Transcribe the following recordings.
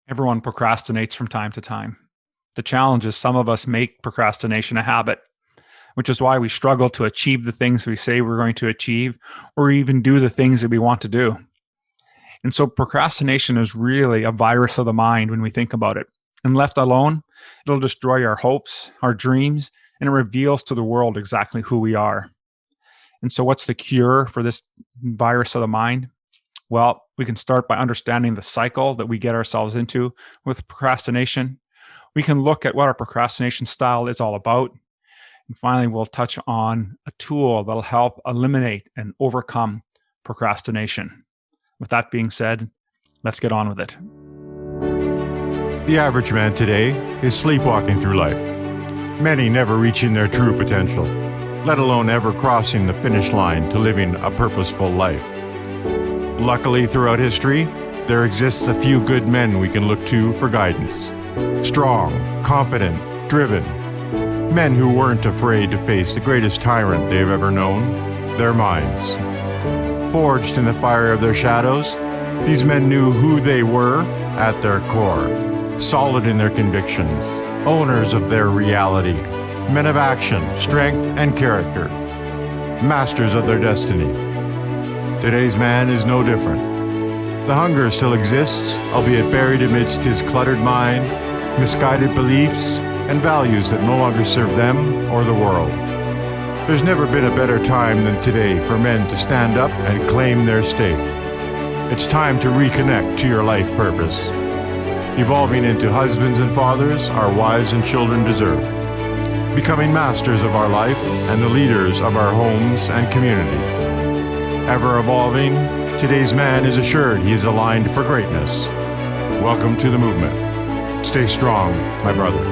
Everyone procrastinates from time to time. The challenge is some of us make procrastination a habit, which is why we struggle to achieve the things we say we're going to achieve or even do the things that we want to do. And so procrastination is really a virus of the mind when we think about it. And left alone, it'll destroy our hopes, our dreams, and it reveals to the world exactly who we are. And so what's the cure for this virus of the mind? Well, we can start by understanding the cycle that we get ourselves into with procrastination. We can look at what our procrastination style is all about. And finally, we'll touch on a tool that'll help eliminate and overcome procrastination. With that being said, let's get on with it. The average man today is sleepwalking through life. Many never reaching their true potential, let alone ever crossing the finish line to living a purposeful life. Luckily, throughout history, there exists a few good men we can look to for guidance. Strong, confident, driven. Men who weren't afraid to face the greatest tyrant they've ever known, their minds. Forged in the fire of their shadows, these men knew who they were at their core, solid in their convictions, owners of their reality, men of action, strength, and character, masters of their destiny. Today's man is no different. The hunger still exists, albeit buried amidst his cluttered mind, misguided beliefs, and values that no longer serve them or the world. There's never been a better time than today for men to stand up and claim their stake. It's time to reconnect to your life purpose, evolving into husbands and fathers our wives and children deserve, becoming masters of our life and the leaders of our homes and community. Ever evolving, today's man is assured he is aligned for greatness. Welcome to the movement. Stay strong, my brother.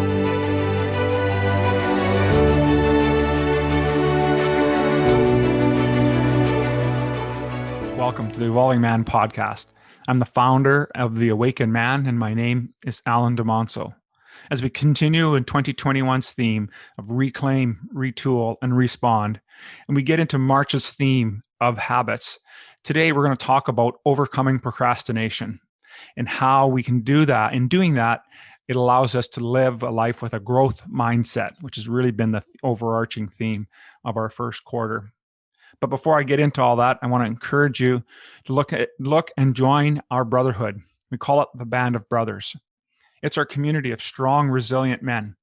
Welcome to the Evolving Man podcast. I'm the founder of The Awakened Man, and my name is Alan DeMonso. As we continue in 2021's theme of reclaim, retool, and respond, and we get into March's theme of habits, today we're going to talk about overcoming procrastination and how we can do that. In doing that, it allows us to live a life with a growth mindset, which has really been the overarching theme of our first quarter. But before I get into all that, I want to encourage you to look and join our brotherhood. We call it the Band of Brothers. It's our community of strong, resilient men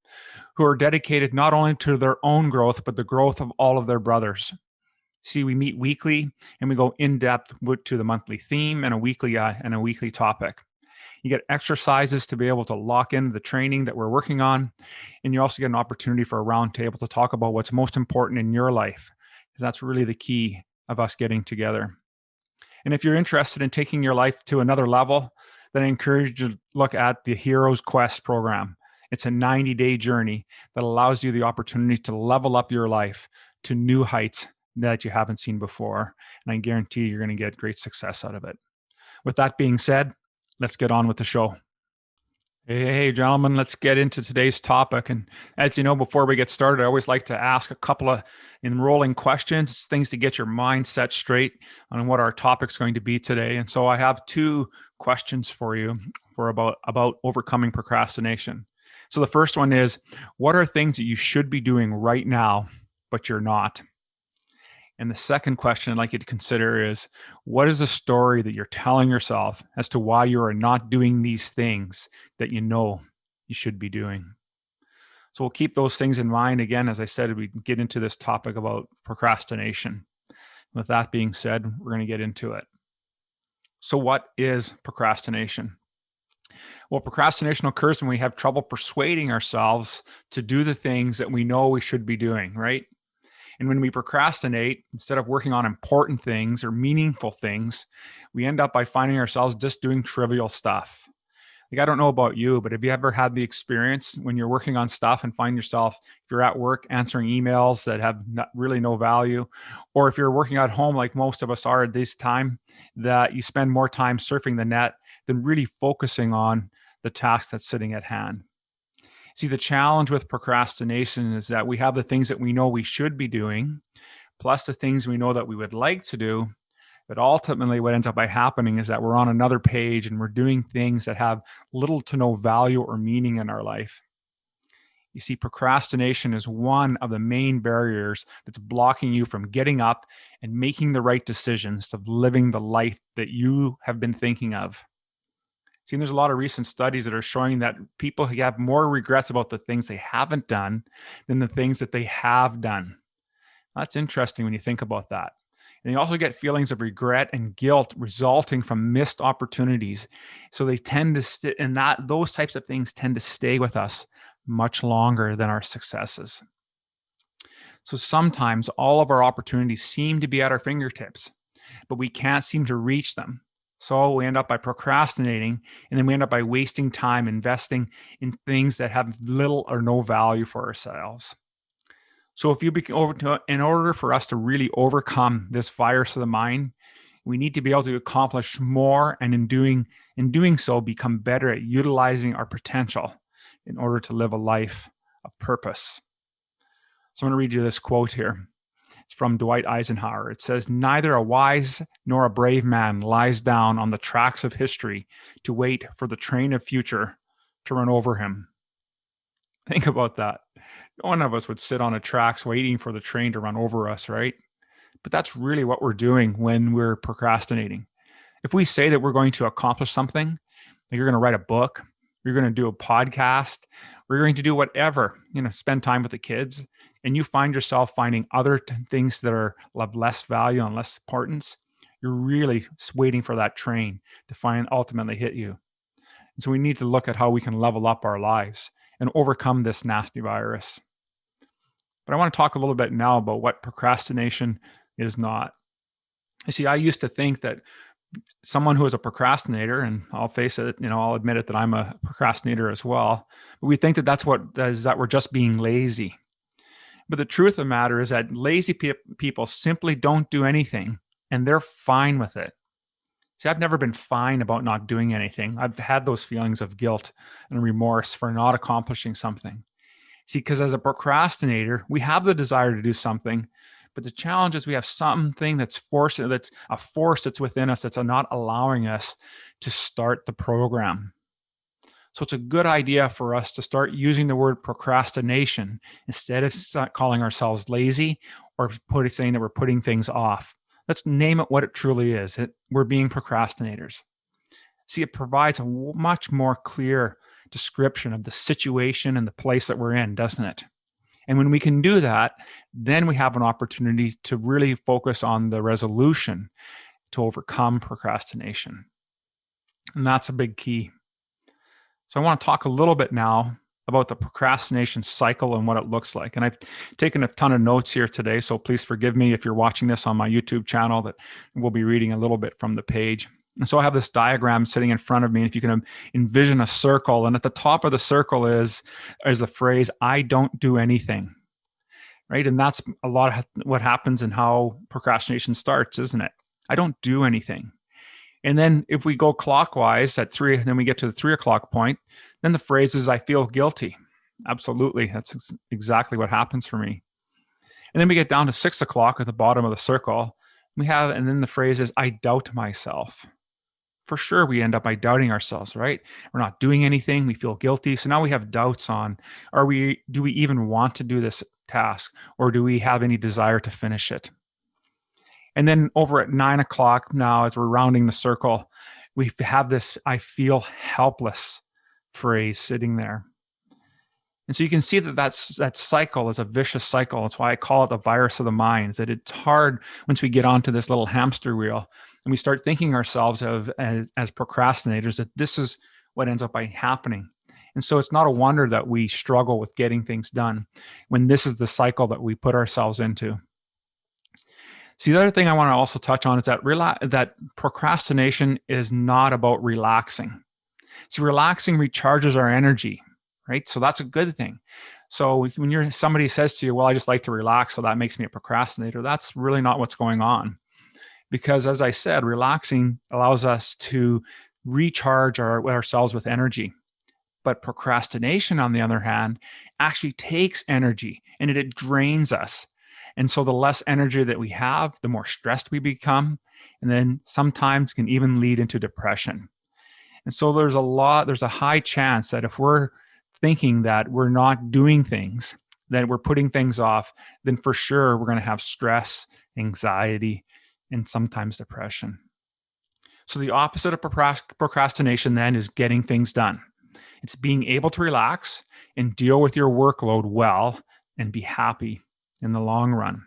who are dedicated not only to their own growth, but the growth of all of their brothers. See, we meet weekly and we go in depth to the monthly theme and a weekly topic. You get exercises to be able to lock in the training that we're working on. And you also get an opportunity for a roundtable to talk about what's most important in your life, because that's really the key of us getting together. And if you're interested in taking your life to another level, then I encourage you to look at the Hero's Quest program. It's a 90-day journey that allows you the opportunity to level up your life to new heights that you haven't seen before. And I guarantee you're going to get great success out of it. With that being said, let's get on with the show. Hey, gentlemen, let's get into today's topic. And as you know, before we get started, I always like to ask a couple of enrolling questions, things to get your mind set straight on what our topic's going to be today. And so I have two questions for you about overcoming procrastination. So the first one is, what are things that you should be doing right now, but you're not? And the second question I'd like you to consider is, what is the story that you're telling yourself as to why you are not doing these things that you know you should be doing? So we'll keep those things in mind. Again, as I said, we get into this topic about procrastination. With that being said, we're going to get into it. So what is procrastination? Well, procrastination occurs when we have trouble persuading ourselves to do the things that we know we should be doing, right? And when we procrastinate, instead of working on important things or meaningful things, we end up by finding ourselves just doing trivial stuff. Like, I don't know about you, but have you ever had the experience when you're working on stuff and find yourself, if you're at work, answering emails that have really no value, or if you're working at home like most of us are at this time, that you spend more time surfing the net than really focusing on the task that's sitting at hand? See, the challenge with procrastination is that we have the things that we know we should be doing, plus the things we know that we would like to do, But ultimately, what ends up by happening is that we're on another page and we're doing things that have little to no value or meaning in our life. You see, procrastination is one of the main barriers that's blocking you from getting up and making the right decisions of living the life that you have been thinking of. See, there's a lot of recent studies that are showing that people have more regrets about the things they haven't done than the things that they have done. That's interesting when you think about that. And you also get feelings of regret and guilt resulting from missed opportunities. So they tend to those types of things tend to stay with us much longer than our successes. So sometimes all of our opportunities seem to be at our fingertips, but we can't seem to reach them. So we end up by procrastinating, and then we end up by wasting time investing in things that have little or no value for ourselves. So in order for us to really overcome this virus of the mind, we need to be able to accomplish more, and in doing so, become better at utilizing our potential in order to live a life of purpose. So I'm going to read you this quote here. It's from Dwight Eisenhower. It says, "Neither a wise nor a brave man lies down on the tracks of history to wait for the train of future to run over him." Think about that. No one of us would sit on the tracks waiting for the train to run over us, right? But that's really what we're doing when we're procrastinating. If we say that we're going to accomplish something, like you're going to write a book, you're going to do a podcast, or you're going to do whatever, spend time with the kids, and you find yourself finding other things that are of less value and less importance, you're really waiting for that train to ultimately hit you. And so we need to look at how we can level up our lives and overcome this nasty virus. But I want to talk a little bit now about what procrastination is not. You see, I used to think that someone who is a procrastinator, and I'll face it, I'll admit it that I'm a procrastinator as well, but we think that that we're just being lazy. But the truth of the matter is that lazy people simply don't do anything, and they're fine with it. See, I've never been fine about not doing anything. I've had those feelings of guilt and remorse for not accomplishing something. See, because as a procrastinator, we have the desire to do something, but the challenge is we have something that's a force that's within us that's not allowing us to start the program. So it's a good idea for us to start using the word procrastination instead of calling ourselves lazy or saying that we're putting things off. Let's name it what it truly is. We're being procrastinators. See, it provides a much more clear description of the situation and the place that we're in, doesn't it? And when we can do that, then we have an opportunity to really focus on the resolution to overcome procrastination. And that's a big key. So I want to talk a little bit now about the procrastination cycle and what it looks like. And I've taken a ton of notes here today, so please forgive me if you're watching this on my YouTube channel that we'll be reading a little bit from the page. And so I have this diagram sitting in front of me, and if you can envision a circle, and at the top of the circle is the phrase, "I don't do anything," right? And that's a lot of what happens and how procrastination starts, isn't it? I don't do anything. And then if we go clockwise at 3, then we get to the 3 o'clock point, then the phrase is, "I feel guilty." Absolutely. That's exactly what happens for me. And then we get down to 6 o'clock at the bottom of the circle. And then the phrase is, "I doubt myself." For sure, we end up by doubting ourselves, right? We're not doing anything. We feel guilty. So now we have doubts on, do we even want to do this task? Or do we have any desire to finish it? And then over at 9 o'clock now, as we're rounding the circle, we have this "I feel helpless" phrase sitting there. And so you can see that cycle is a vicious cycle. That's why I call it the virus of the mind, that it's hard once we get onto this little hamster wheel and we start thinking ourselves as procrastinators, that this is what ends up by happening. And so it's not a wonder that we struggle with getting things done when this is the cycle that we put ourselves into. See, the other thing I want to also touch on is that procrastination is not about relaxing. See, relaxing recharges our energy, right? So that's a good thing. So when somebody says to you, "Well, I just like to relax, so that makes me a procrastinator," that's really not what's going on. Because as I said, relaxing allows us to recharge ourselves with energy. But procrastination, on the other hand, actually takes energy and it drains us. And so the less energy that we have, the more stressed we become, and then sometimes can even lead into depression. And so there's a high chance that if we're thinking that we're not doing things, that we're putting things off, then for sure we're going to have stress, anxiety, and sometimes depression. So the opposite of procrastination then is getting things done. It's being able to relax and deal with your workload well and be happy in the long run.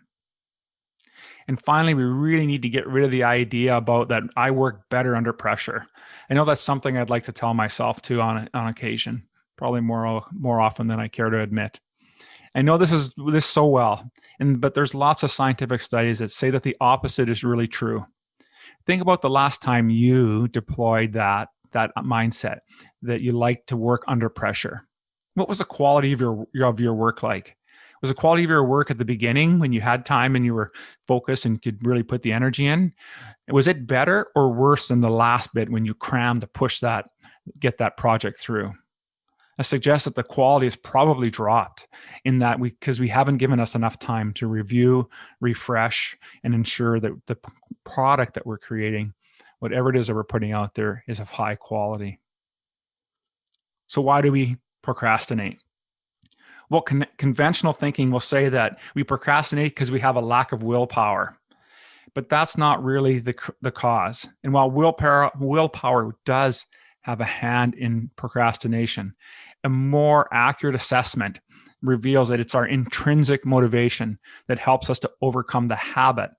And finally, we really need to get rid of the idea about that I work better under pressure. I know that's something I'd like to tell myself too on occasion, probably more often than I care to admit. I know this so well, but there's lots of scientific studies that say that the opposite is really true. Think about the last time you deployed that mindset that you like to work under pressure. What was the quality of your work like? Was the quality of your work at the beginning when you had time and you were focused and could really put the energy in? Was it better or worse than the last bit when you crammed to get that project through? I suggest that the quality has probably dropped in that because we haven't given us enough time to review, refresh, and ensure that the product that we're creating, whatever it is that we're putting out there, is of high quality. So why do we procrastinate? Well, conventional thinking will say that we procrastinate because we have a lack of willpower, but that's not really the cause. And while willpower does have a hand in procrastination, a more accurate assessment reveals that it's our intrinsic motivation that helps us to overcome the habit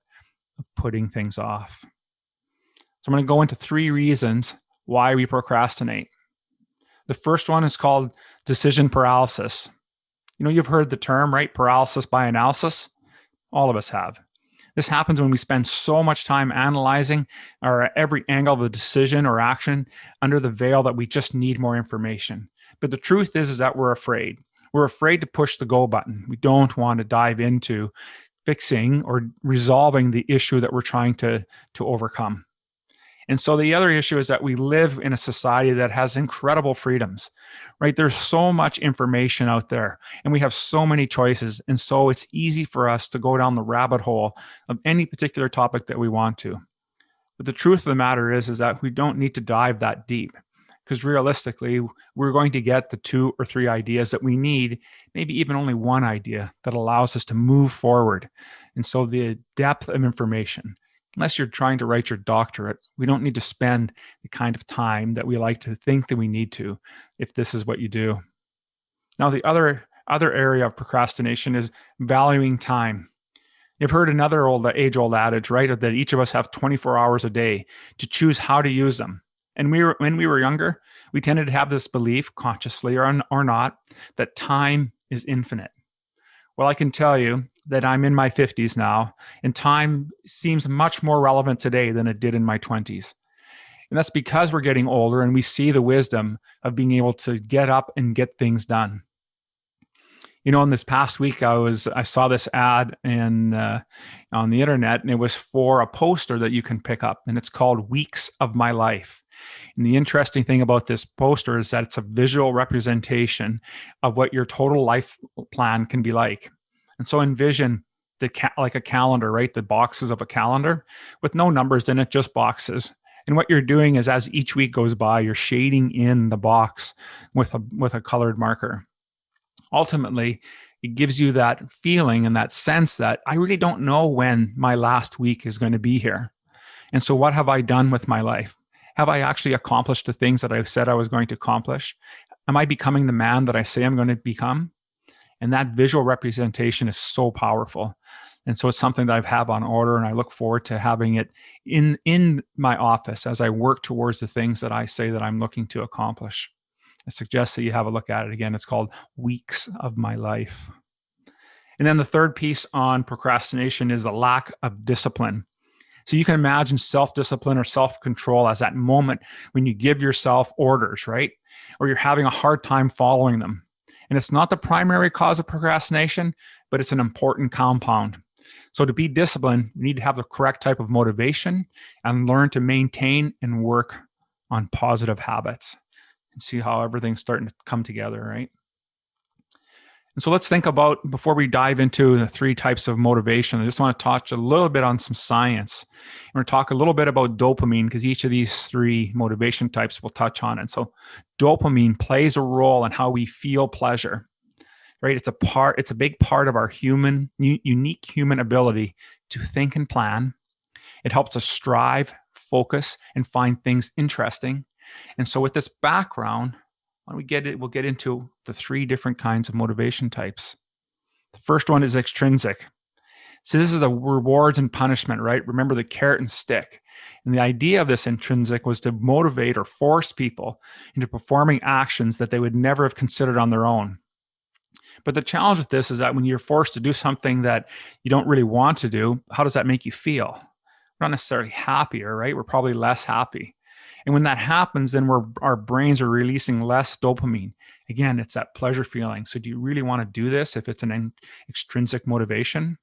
of putting things off. So I'm going to go into 3 reasons why we procrastinate. The first one is called decision paralysis. You've heard the term, right? Paralysis by analysis. All of us have. This happens when we spend so much time analyzing every angle of a decision or action under the veil that we just need more information. But the truth is that we're afraid. We're afraid to push the go button. We don't want to dive into fixing or resolving the issue that we're trying to overcome. And so the other issue is that we live in a society that has incredible freedoms, right? There's so much information out there and we have so many choices. And so it's easy for us to go down the rabbit hole of any particular topic that we want to. But the truth of the matter is that we don't need to dive that deep because realistically, we're going to get the 2 or 3 ideas that we need, maybe even only one idea that allows us to move forward. And so the depth of information, unless you're trying to write your doctorate, we don't need to spend the kind of time that we like to think that we need to if this is what you do. Now, the other area of procrastination is valuing time. You've heard another age-old adage, right, that each of us have 24 hours a day to choose how to use them. And when we were younger, we tended to have this belief, consciously or not, that time is infinite. Well, I can tell you that I'm in my 50s now, and time seems much more relevant today than it did in my 20s. And that's because we're getting older and we see the wisdom of being able to get up and get things done. In this past week, I saw this ad on the internet, and it was for a poster that you can pick up, and it's called Weeks of My Life. And the interesting thing about this poster is that it's a visual representation of what your total life plan can be like. And so envision like a calendar, right? The boxes of a calendar with no numbers in it, just boxes. And what you're doing is as each week goes by, you're shading in the box with a colored marker. Ultimately, it gives you that feeling and that sense that I really don't know when my last week is going to be here. And so what have I done with my life? Have I actually accomplished the things that I said I was going to accomplish? Am I becoming the man that I say I'm going to become? And that visual representation is so powerful. And so it's something that I have on order, and I look forward to having it in my office as I work towards the things that I say that I'm looking to accomplish. I suggest that you have a look at it again. It's called Weeks of My Life. And then the third piece on procrastination is the lack of discipline. So you can imagine self-discipline or self-control as that moment when you give yourself orders, right? Or you're having a hard time following them. And it's not the primary cause of procrastination, but it's an important compound. So to be disciplined, you need to have the correct type of motivation and learn to maintain and work on positive habits. And see how everything's starting to come together, right? And so let's think about, before we dive into the 3 types of motivation, I just want to touch a little bit on some science. We're going to talk a little bit about dopamine, because each of these 3 motivation types will touch on it. So dopamine plays a role in how we feel pleasure, right? It's a big part of our unique human ability to think and plan. It helps us strive, focus, and find things interesting. And so with this background, when we get it, we'll get into the 3 different kinds of motivation types. The first one is extrinsic. So this is the rewards and punishment, right? Remember the carrot and stick. And the idea of this intrinsic was to motivate or force people into performing actions that they would never have considered on their own. But the challenge with this is that when you're forced to do something that you don't really want to do, how does that make you feel? We're not necessarily happier, right? We're probably less happy. And when that happens, then our brains are releasing less dopamine. Again, it's that pleasure feeling. So do you really want to do this if it's an extrinsic motivation?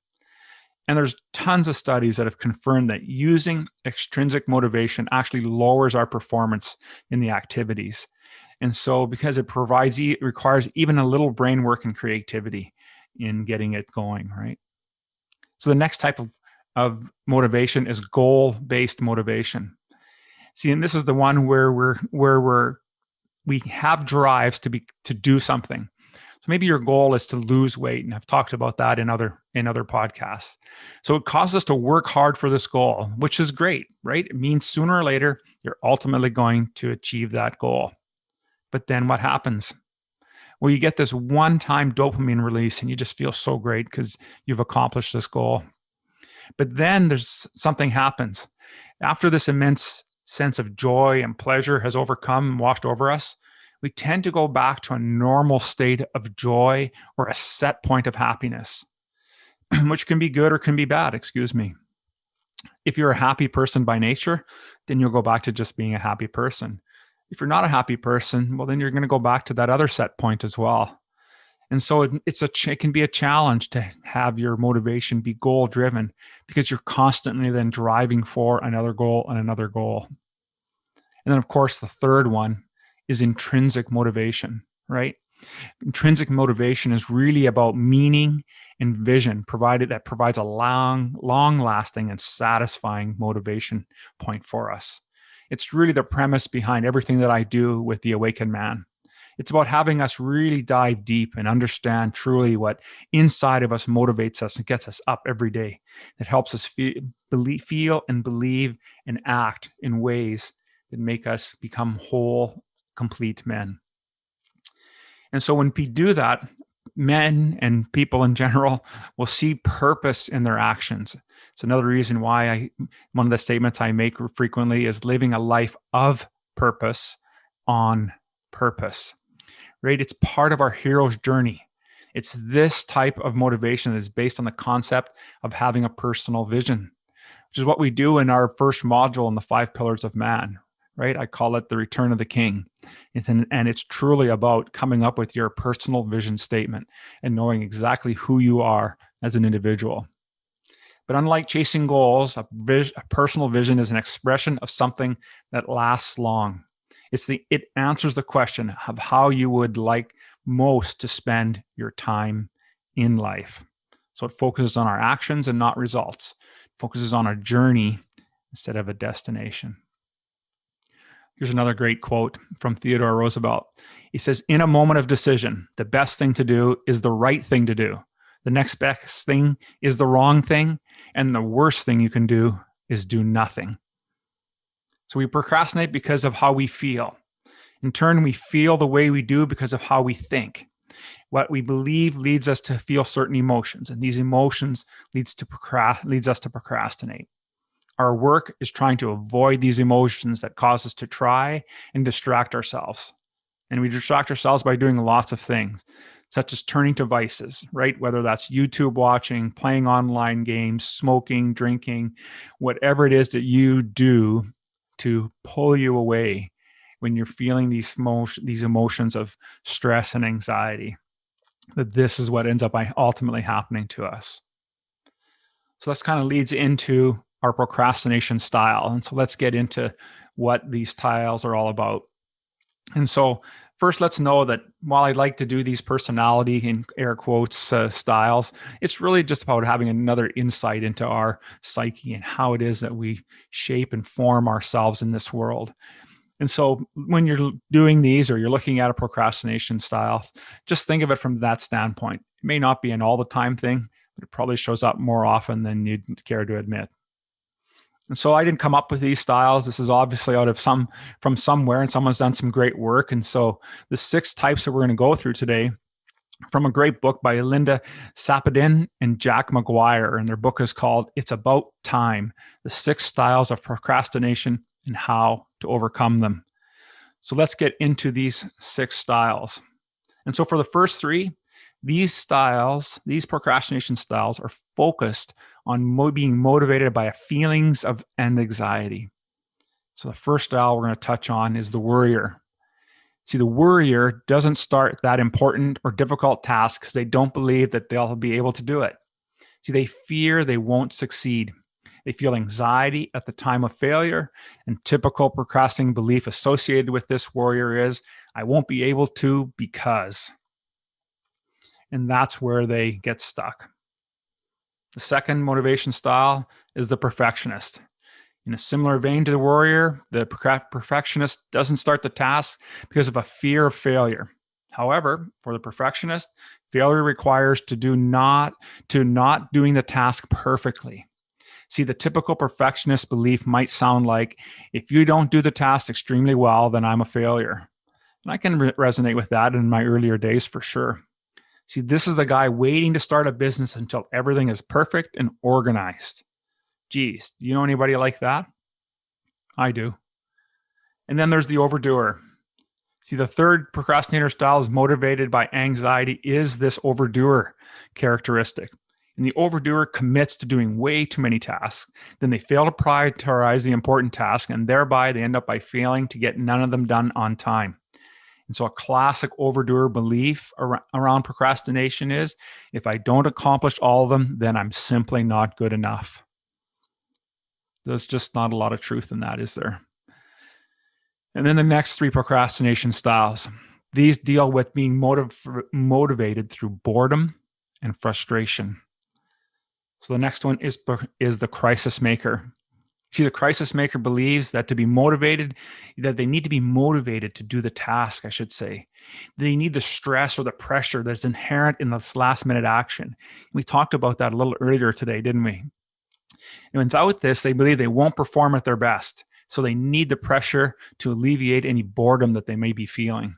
And there's tons of studies that have confirmed that using extrinsic motivation actually lowers our performance in the activities. And so because it requires even a little brain work and creativity in getting it going, right? So the next type of motivation is goal-based motivation. See, and this is the one where we have drives to do something. So maybe your goal is to lose weight, and I've talked about that in other podcasts. So it causes us to work hard for this goal, which is great, right? It means sooner or later you're ultimately going to achieve that goal. But then what happens? Well, you get this one-time dopamine release, and you just feel so great because you've accomplished this goal. But then there's something happens after this immense sense of joy and pleasure has overcome and washed over us. We tend to go back to a normal state of joy or a set point of happiness, which can be good or can be bad, excuse me. If you're a happy person by nature, then you'll go back to just being a happy person. If you're not a happy person, well, then you're going to go back to that other set point as well. And so it can be a challenge to have your motivation be goal driven, because you're constantly then driving for another goal and another goal. And then, of course, the third one is intrinsic motivation, right? Intrinsic motivation is really about meaning and vision, that provides a long-lasting and satisfying motivation point for us. It's really the premise behind everything that I do with the Awakened Man. It's about having us really dive deep and understand truly what inside of us motivates us and gets us up every day. It helps us feel and believe and act in ways that make us become whole, complete men. And so when we do that, men and people in general will see purpose in their actions. It's another reason why one of the statements I make frequently is living a life of purpose on purpose. Right? It's part of our hero's journey. It's this type of motivation that is based on the concept of having a personal vision, which is what we do in our first module in the 5 pillars of man, right? I call it the return of the king. And it's truly about coming up with your personal vision statement and knowing exactly who you are as an individual. But unlike chasing goals, a personal vision is an expression of something that lasts long. It answers the question of how you would like most to spend your time in life. So it focuses on our actions and not results. It focuses on a journey instead of a destination. Here's another great quote from Theodore Roosevelt. He says, "In a moment of decision, the best thing to do is the right thing to do. The next best thing is the wrong thing. And the worst thing you can do is do nothing." So we procrastinate because of how we feel. In turn, we feel the way we do because of how we think. What we believe leads us to feel certain emotions, and these emotions leads us to procrastinate. Our work is trying to avoid these emotions that cause us to try and distract ourselves. And we distract ourselves by doing lots of things, such as turning to vices, right? Whether that's YouTube watching, playing online games, smoking, drinking, whatever it is that you do to pull you away when you're feeling these emotions of stress and anxiety. That this is what ends up ultimately happening to us. So this kind of leads into our procrastination style. And so let's get into what these styles are all about. And so First, let's know that while I'd like to do these personality in air quotes styles, it's really just about having another insight into our psyche and how it is that we shape and form ourselves in this world. And so when you're doing these or you're looking at a procrastination style, just think of it from that standpoint. It may not be an all the time thing, but it probably shows up more often than you'd care to admit. And so I didn't come up with these styles. This is obviously out of from somewhere, and someone's done some great work. And so the 6 types that we're going to go through today from a great book by Linda Sapadin and Jack McGuire. And their book is called It's About Time, The 6 Styles of Procrastination and How to Overcome Them. So let's get into these 6 styles. And so for the first 3, these procrastination styles are focused on being motivated by feelings of and anxiety. So the first style we're going to touch on is the worrier. See, the worrier doesn't start that important or difficult task because they don't believe that they'll be able to do it. See, they fear they won't succeed. They feel anxiety at the time of failure, and typical procrastinating belief associated with this worrier is, I won't be able to because. And that's where they get stuck. The second motivation style is the perfectionist. In a similar vein to the worrier, the perfectionist doesn't start the task because of a fear of failure. However, for the perfectionist, failure requires not doing the task perfectly. See, the typical perfectionist belief might sound like, if you don't do the task extremely well, then I'm a failure. And I can resonate with that in my earlier days for sure. See, this is the guy waiting to start a business until everything is perfect and organized. Geez, do you know anybody like that? I do. And then there's the overdoer. See, the third procrastinator style is motivated by anxiety is this overdoer characteristic. And the overdoer commits to doing way too many tasks. Then they fail to prioritize the important task, and thereby they end up by failing to get none of them done on time. And so a classic overdoer belief around procrastination is, if I don't accomplish all of them, then I'm simply not good enough. There's just not a lot of truth in that, is there? And then the next 3 procrastination styles. These deal with being motivated through boredom and frustration. So the next one is the crisis maker. See, the crisis maker believes that to be motivated, that they need to be motivated to do the task, I should say. They need the stress or the pressure that's inherent in this last minute action. We talked about that a little earlier today, didn't we? And without this, they believe they won't perform at their best. So they need the pressure to alleviate any boredom that they may be feeling.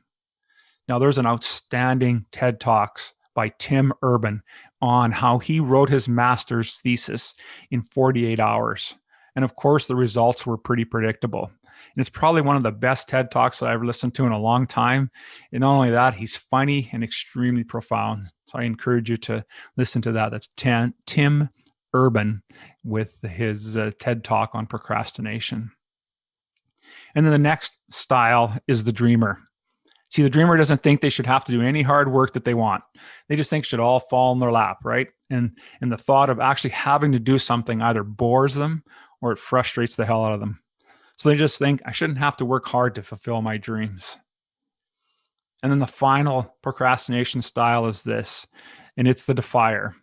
Now, there's an outstanding TED Talks by Tim Urban on how he wrote his master's thesis in 48 hours. And of course, the results were pretty predictable. And it's probably one of the best TED Talks that I've listened to in a long time. And not only that, he's funny and extremely profound. So I encourage you to listen to that. That's Tim Urban with his TED Talk on procrastination. And then the next style is the dreamer. See, the dreamer doesn't think they should have to do any hard work that they want. They just think it should all fall in their lap, right? And the thought of actually having to do something either bores them or it frustrates the hell out of them. So they just think, I shouldn't have to work hard to fulfill my dreams. And then the final procrastination style is this, and it's the defier.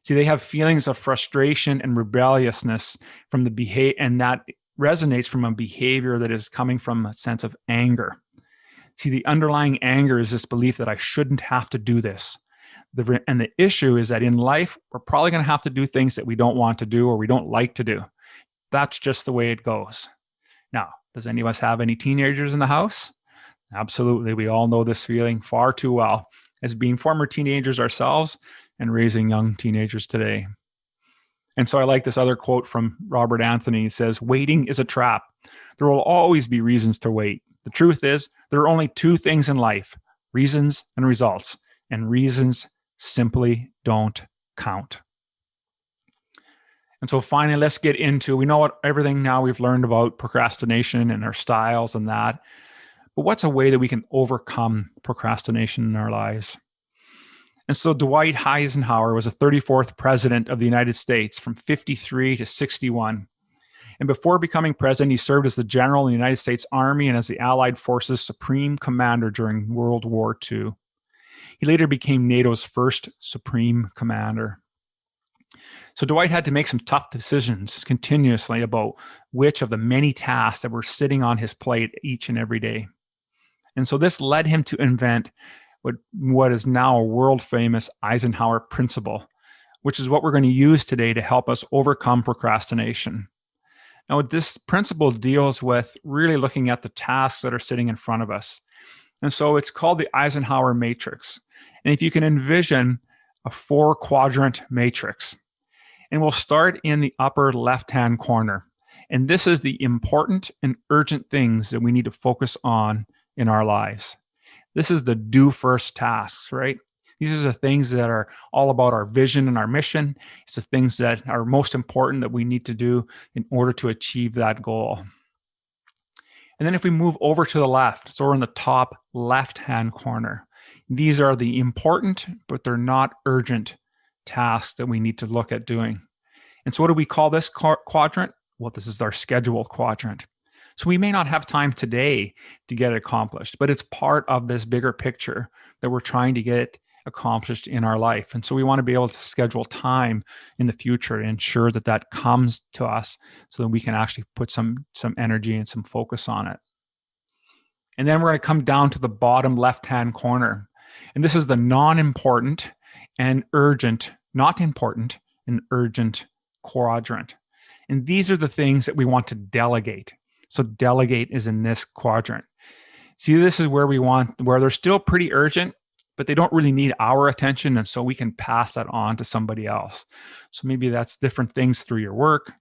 See, they have feelings of frustration and rebelliousness from the behavior, and that resonates from a behavior that is coming from a sense of anger. See, the underlying anger is this belief that I shouldn't have to do this. And the issue is that in life, we're probably going to have to do things that we don't want to do or we don't like to do. That's just the way it goes. Now, does any of us have any teenagers in the house? Absolutely. We all know this feeling far too well as being former teenagers ourselves and raising young teenagers today. And so I like this other quote from Robert Anthony. He says, waiting is a trap. There will always be reasons to wait. The truth is, there are only 2 things in life, reasons and results. And reasons simply don't count. And so finally, let's get into, we know everything now we've learned about procrastination and our styles and that, but what's a way that we can overcome procrastination in our lives? And so Dwight Eisenhower was the 34th president of the United States from 53 to 61. And before becoming president, he served as the general in the United States Army and as the Allied Forces Supreme Commander during World War II. He later became NATO's first Supreme Commander. So Dwight had to make some tough decisions continuously about which of the many tasks that were sitting on his plate each and every day. And so this led him to invent what is now a world famous Eisenhower principle, which is what we're going to use today to help us overcome procrastination. Now, this principle deals with really looking at the tasks that are sitting in front of us. And so it's called the Eisenhower matrix. And if you can envision a 4-quadrant matrix, and we'll start in the upper left-hand corner. And this is the important and urgent things that we need to focus on in our lives. This is the do first tasks, right? These are the things that are all about our vision and our mission. It's the things that are most important that we need to do in order to achieve that goal. And then if we move over to the left, so we're in the top left-hand corner. These are the important, but they're not urgent tasks that we need to look at doing. And so what do we call this quadrant? Well, this is our scheduled quadrant. So we may not have time today to get it accomplished, but it's part of this bigger picture that we're trying to get accomplished in our life. And so we want to be able to schedule time in the future to ensure that that comes to us so that we can actually put some energy and some focus on it. And then we're going to come down to the bottom left-hand corner. And this is the non-important and urgent, not important and urgent quadrant. And these are the things that we want to delegate. So delegate is in this quadrant. See, this is where where they're still pretty urgent, but they don't really need our attention. And so we can pass that on to somebody else. So maybe that's different things through your work,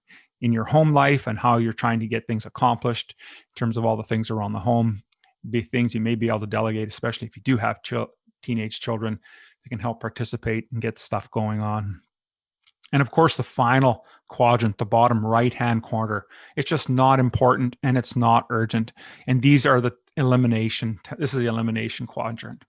in your home life, and how you're trying to get things accomplished in terms of all the things around the home. Be things you may be able to delegate, especially if you do have teenage children that can help participate and get stuff going on. And of course, the final quadrant, the bottom right-hand corner, it's just not important and it's not urgent. And these are this is the elimination quadrant.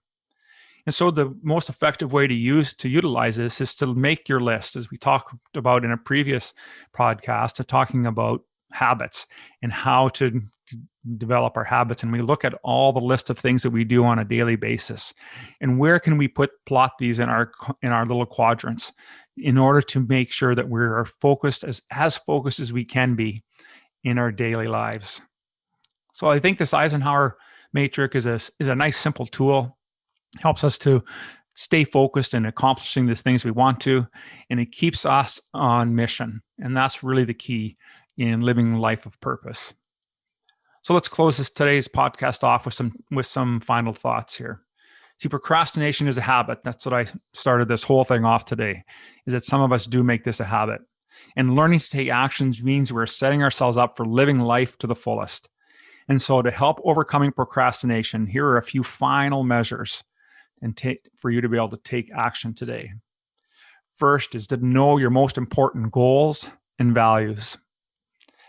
And so the most effective way to utilize this is to make your list, as we talked about in a previous podcast, talking about habits and how to develop our habits. And we look at all the list of things that we do on a daily basis. And where can we plot these in our little quadrants in order to make sure that we're focused as focused as we can be in our daily lives. So I think this Eisenhower matrix is a nice, simple tool. It helps us to stay focused in accomplishing the things we want to, and it keeps us on mission. And that's really the key in living a life of purpose. So let's close today's podcast off with some final thoughts here. See, procrastination is a habit. That's what I started this whole thing off today, is that some of us do make this a habit. And learning to take actions means we're setting ourselves up for living life to the fullest. And so to help overcoming procrastination, here are a few final measures for you to be able to take action today. First is to know your most important goals and values.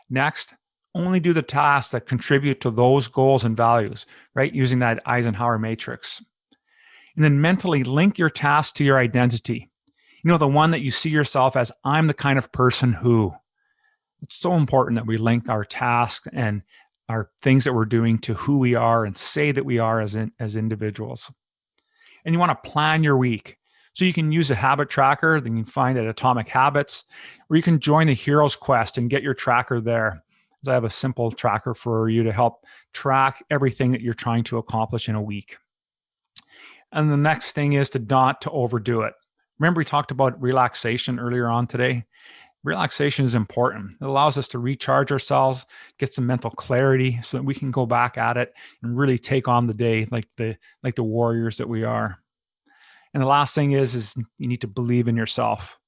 Next, only do the tasks that contribute to those goals and values, right? Using that Eisenhower matrix. And then mentally link your tasks to your identity. You know, the one that you see yourself as, I'm the kind of person who. It's so important that we link our tasks and our things that we're doing to who we are and say that we are as individuals. And you want to plan your week. So you can use a habit tracker that you can find at Atomic Habits, or you can join the Hero's Quest and get your tracker there. So I have a simple tracker for you to help track everything that you're trying to accomplish in a week. And the next thing is not to overdo it. Remember, we talked about relaxation earlier on today. Relaxation is important. It allows us to recharge ourselves, get some mental clarity so that we can go back at it and really take on the day like the warriors that we are. And the last thing is you need to believe in yourself.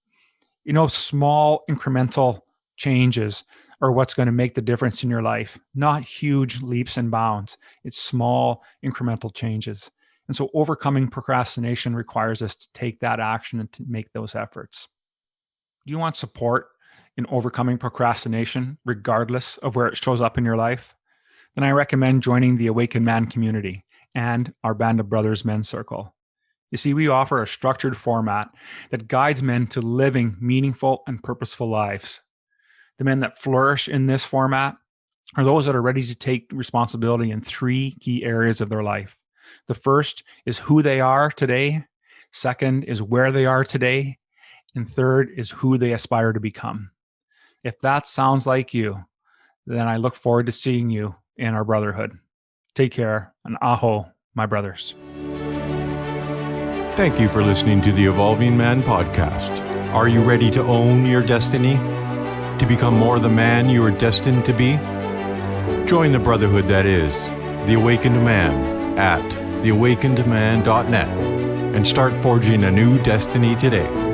You know, small incremental changes are what's going to make the difference in your life, not huge leaps and bounds. It's small incremental changes. And so overcoming procrastination requires us to take that action and to make those efforts. Do you want support in overcoming procrastination, regardless of where it shows up in your life? Then I recommend joining the Awakened Man community and our Band of Brothers Men's Circle. You see, we offer a structured format that guides men to living meaningful and purposeful lives. The men that flourish in this format are those that are ready to take responsibility in three key areas of their life. The first is who they are today. Second is where they are today. And third is who they aspire to become. If that sounds like you, then I look forward to seeing you in our brotherhood. Take care, and aho, my brothers. Thank you for listening to the Evolving Man podcast. Are you ready to own your destiny? To become more the man you are destined to be? Join the brotherhood that is The Awakened Man at theawakenedman.net and start forging a new destiny today.